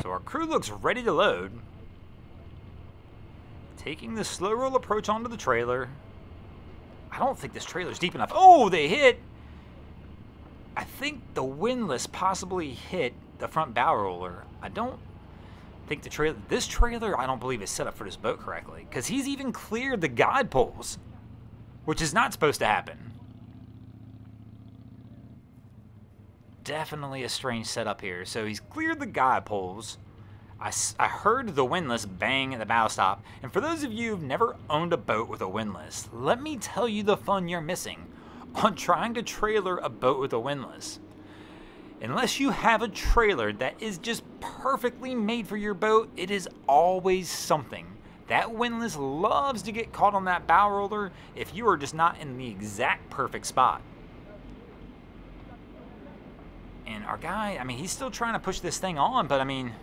So our crew looks ready to load. Taking the slow roll approach onto the trailer. I don't think this trailer's deep enough. Oh, they hit! I think the windlass possibly hit the front bow roller. I don't think this trailer, I don't believe is set up for this boat correctly. Because he's even cleared the guide poles, which is not supposed to happen. Definitely a strange setup here. So he's cleared the guide poles. I heard the windlass bang at the bow stop. And for those of you who've never owned a boat with a windlass, let me tell you the fun you're missing on trying to trailer a boat with a windlass. Unless you have a trailer that is just perfectly made for your boat, it is always something. That windlass loves to get caught on that bow roller if you are just not in the exact perfect spot. And our guy, I mean, he's still trying to push this thing on, but I mean,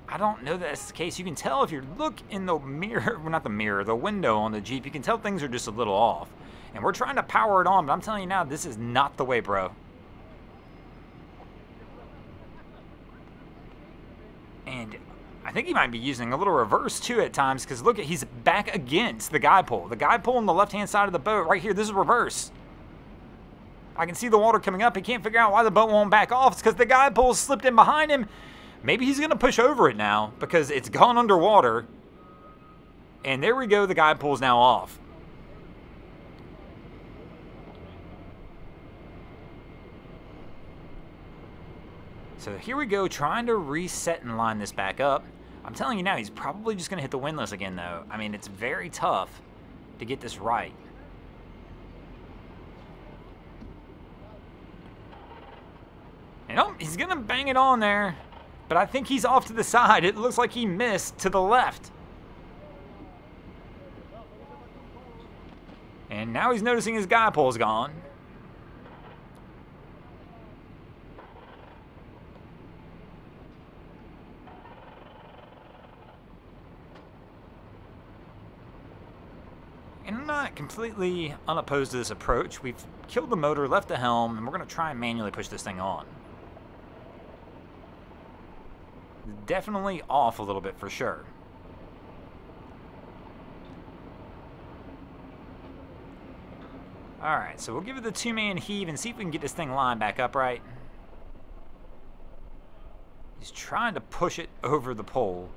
I don't know that that's the case. You can tell if you look in the mirror, well, not the mirror, the window on the Jeep, you can tell things are just a little off. And we're trying to power it on, but I'm telling you now, this is not the way, bro. And I think he might be using a little reverse too at times, because look, he's back against the guide pole. The guide pole on the left-hand side of the boat right here, this is reverse. I can see the water coming up. He can't figure out why the boat won't back off. It's because the guide pole slipped in behind him. Maybe he's going to push over it now because it's gone underwater. And there we go. The guide pole's now off. So here we go, trying to reset and line this back up. I'm telling you now, he's probably just going to hit the windlass again, though. I mean, it's very tough to get this right. And oh, he's going to bang it on there. But I think he's off to the side. It looks like he missed to the left. And now he's noticing his guide pole's gone. And I'm not completely unopposed to this approach. We've killed the motor, left the helm, and we're going to try and manually push this thing on. Definitely off a little bit for sure. Alright, so we'll give it the two-man heave and see if we can get this thing lined back up right. He's trying to push it over the pole.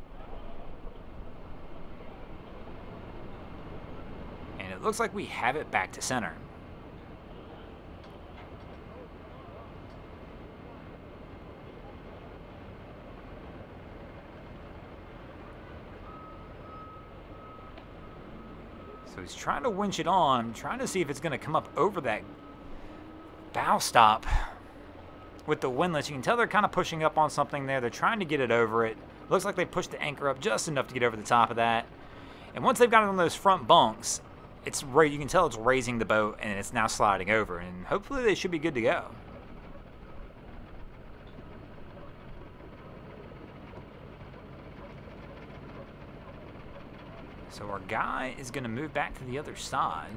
And it looks like we have it back to center. So he's trying to winch it on, trying to see if it's going to come up over that bow stop with the windlass. You can tell they're kind of pushing up on something there. They're trying to get it over it. Looks like they pushed the anchor up just enough to get over the top of that. And once they've got it on those front bunks, you can tell it's raising the boat and it's now sliding over. And hopefully they should be good to go. So our guy is going to move back to the other side.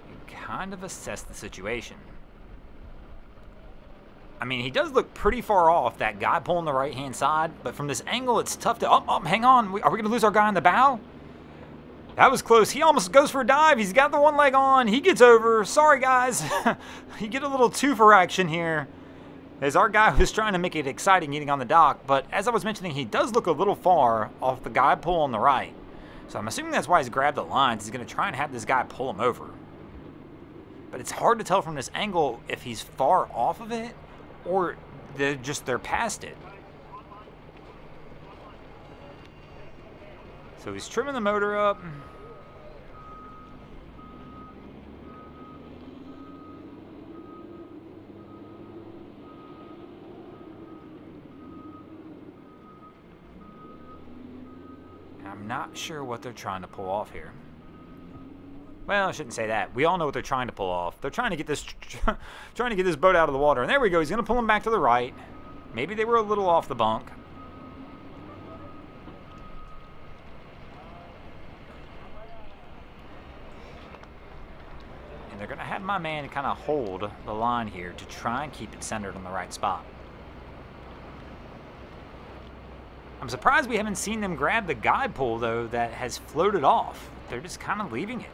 And kind of assess the situation. I mean, he does look pretty far off, that guy pulling the right-hand side. But from this angle, it's tough to... Oh, hang on. Are we going to lose our guy in the bow? That was close. He almost goes for a dive. He's got the one leg on. He gets over. Sorry, guys. You get a little two-for action here, as our guy was trying to make it exciting getting on the dock. But as I was mentioning, he does look a little far off the guide pole on the right. So I'm assuming that's why he's grabbed the lines. He's going to try and have this guy pull him over. But it's hard to tell from this angle if he's far off of it or they're past it. So he's trimming the motor up. I'm not sure what they're trying to pull off here. Well, I shouldn't say that. We all know what they're trying to pull off. They're trying to get this boat out of the water. And there we go. He's going to pull him back to the right. Maybe they were a little off the bunk. And they're going to have my man kind of hold the line here to try and keep it centered on the right spot. I'm surprised we haven't seen them grab the guide pole, though, that has floated off. They're just kind of leaving it.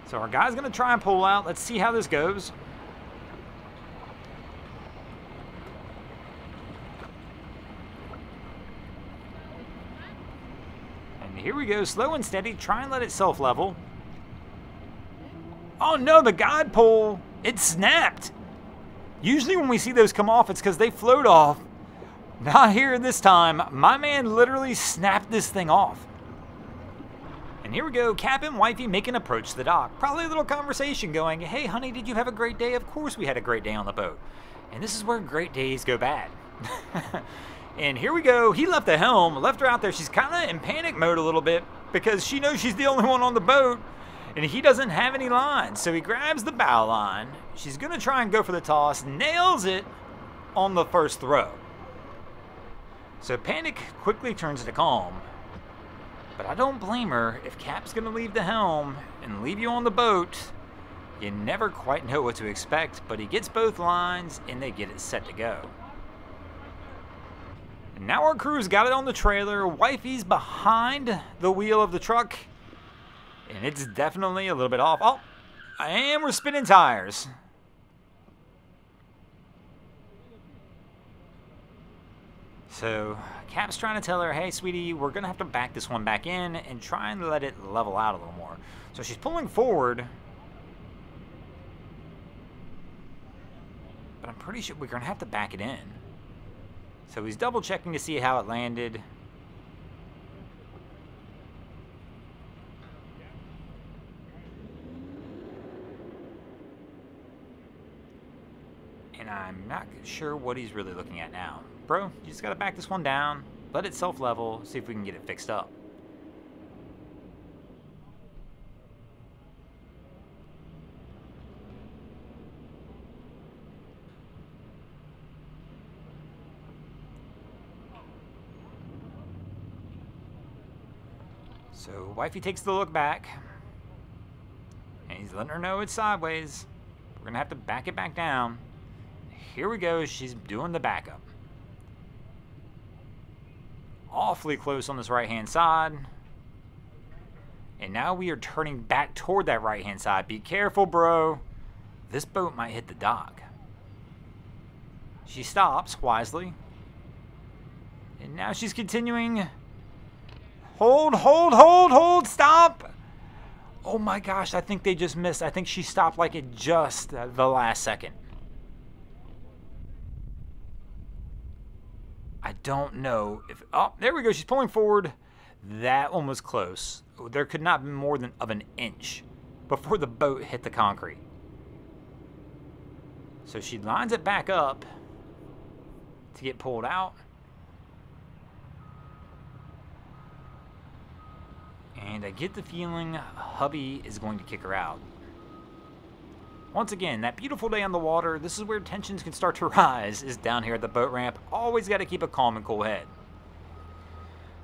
So our guy's going to try and pull out. Let's see how this goes. And here we go, slow and steady. Try and let it self-level. Oh no, the guide pole, it snapped. Usually when we see those come off, it's because they float off. Not here this time. My man literally snapped this thing off. And here we go, Cap and Wifey make an approach to the dock. Probably a little conversation going, hey honey, did you have a great day? Of course we had a great day on the boat. And this is where great days go bad. And here we go, he left the helm, left her out there. She's kind of in panic mode a little bit because she knows she's the only one on the boat and he doesn't have any lines. So he grabs the bow line. She's gonna try and go for the toss, nails it on the first throw. So panic quickly turns to calm. But I don't blame her. If Cap's gonna leave the helm and leave you on the boat, you never quite know what to expect, but he gets both lines and they get it set to go. And now our crew's got it on the trailer. Wifey's behind the wheel of the truck, and it's definitely a little bit off. Oh, and we're spinning tires. So Cap's trying to tell her, hey, sweetie, we're going to have to back this one back in and try and let it level out a little more. So she's pulling forward. But I'm pretty sure we're going to have to back it in. So he's double checking to see how it landed. And I'm not sure what he's really looking at now. Bro, you just got to back this one down, let it self-level, see if we can get it fixed up. So Wifey takes the look back, and he's letting her know it's sideways. We're going to have to back it back down. Here we go, she's doing the backup. Awfully close on this right-hand side. And now we are turning back toward that right-hand side. Be careful, bro. This boat might hit the dock. She stops wisely. And now she's continuing. Hold, hold, hold, hold, stop. Oh my gosh, I think they just missed. I think she stopped like at just the last second. I don't know if... Oh, there we go. She's pulling forward. That one was close. There could not be more than of an inch before the boat hit the concrete. So she lines it back up to get pulled out. And I get the feeling hubby is going to kick her out. Once again, that beautiful day on the water, this is where tensions can start to rise, is down here at the boat ramp. Always got to keep a calm and cool head.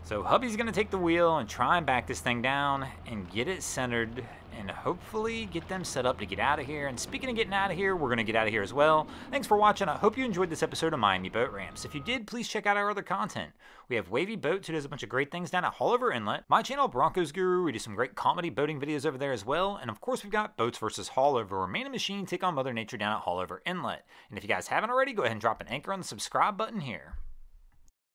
So hubby's going to take the wheel and try and back this thing down and get it centered and hopefully get them set up to get out of here. And speaking of getting out of here, we're going to get out of here as well. Thanks for watching. I hope you enjoyed this episode of Miami Boat Ramps. If you did, please check out our other content. We have Wavy Boats, who does a bunch of great things down at Haulover Inlet. My channel, Broncos Guru, we do some great comedy boating videos over there as well. And of course, we've got Boats vs. Haulover, where man and machine take on Mother Nature down at Haulover Inlet. And if you guys haven't already, go ahead and drop an anchor on the subscribe button here.